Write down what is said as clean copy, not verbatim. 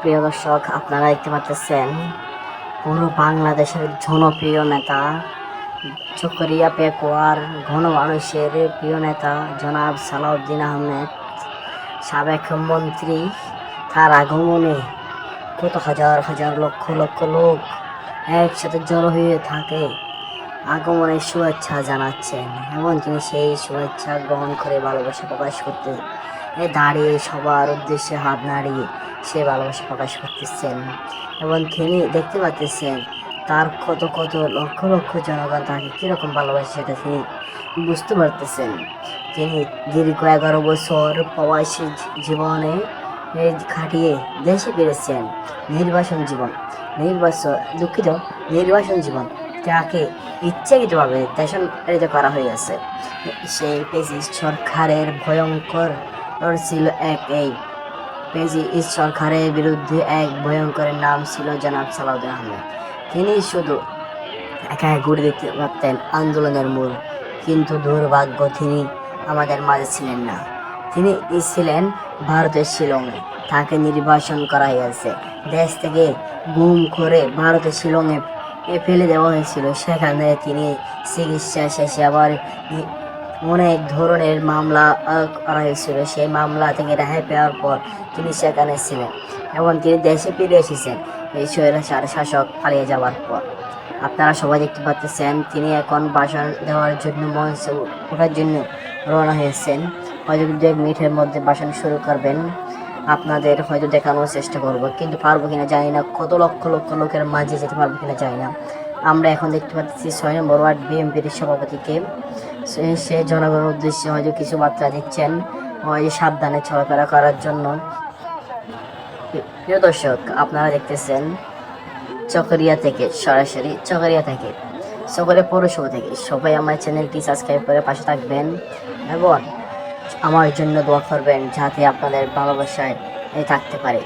প্রিয় দর্শক, আপনারা দেখতে পাচ্ছেন পুরো বাংলাদেশের জনপ্রিয় নেতা চকরিয়া পেকুয়ার গণমানুষের প্রিয় নেতা জনাব সালাউদ্দিন আহমেদ, সাবেক মন্ত্রী। তার আগমনে কত হাজার হাজার লক্ষ লক্ষ লোক একসাথে জড়ো হয়ে থাকে, আগমনের শুভেচ্ছা জানাচ্ছেন এবং তিনি সেই শুভেচ্ছা গ্রহণ করে ভালোবাসা প্রকাশ করতে দাঁড়িয়ে সবার উদ্দেশ্যে হাত নাড়িয়ে সে ভালোবাসা প্রকাশ করতেছেন। এবং তিনি দেখতে পাচ্ছেন তার কত কত লক্ষ লক্ষ জনগণ তাকে কীরকম ভালোবাসে সেটা তিনি বুঝতে পারতেছেন। তিনি দীর্ঘ 11 বছর প্রবাসী জীবনে খাটিয়ে দেশে ফিরেছেন। নির্বাসন জীবন তাকে ইচ্ছাকৃতভাবে দেশান্তরিত করা হয়েছে। সেই ফ্যাসিস্ট সরকারের ভয়ঙ্কর ছিল এই ফ্যাসিস্ট সরকারের বিরুদ্ধে এক ভয়ঙ্করের নাম ছিল জনাব সালাউদ্দিন আহমেদ। তিনি শুধু একা ঘুরে দেখতে পারতেন আন্দোলনের মূল, কিন্তু দুর্ভাগ্য তিনি আমাদের মাঝে ছিলেন না। তিনি ছিলেন ভারতের শিলংয়ে। তাকে নির্বাসন করা হয়েছে, দেশ থেকে গুম করে ভারতের শিলংয়ে ফেলে দেওয়া হয়েছিল। সেখানে তিনি চিকিৎসা শেষে আবার অনেক ধরনের মামলা করা হয়েছিল। সেই মামলা থেকে রেহাই পাওয়ার পর তিনি সেখানে ছিলেন এবং তিনি দেশে ফিরে এসেছেন এই স্বৈরাচার শাসক পালিয়ে যাওয়ার পর। আপনারা সবাই দেখতে পাচ্ছেন তিনি এখন ভাষণ দেওয়ার জন্য মঞ্চে ওঠার জন্য রওনা হয়েছেন। হয়তো 2 মিনিটের মধ্যে ভাষণ শুরু করবেন। আপনাদের হয়তো দেখানোর চেষ্টা করব, কিন্তু পারবো কিনা জানি না, কত লক্ষ লক্ষ লোকের মাঝে যেতে পারবো কিনা জানি না। আমরা এখন দেখতে পাচ্ছি 6 নম্বর ওয়ার্ড বিএনপির সভাপতিকে, সে জনগণের উদ্দেশ্যে হয়তো কিছু বার্তা দিচ্ছেন, হয়তো সাবধানে চলাফেরা করার জন্য। প্রিয় দর্শক, আপনারা দেখতেছেন চকরিয়া থেকে, সরাসরি চকরিয়া পৌরসভা থেকে। সবাই আমার চ্যানেলটি সাবস্ক্রাইব করে পাশে থাকবেন এবং আমার জন্য দোয়া করবেন যাতে আপনাদের ভালোবাসায় থাকতে পারে।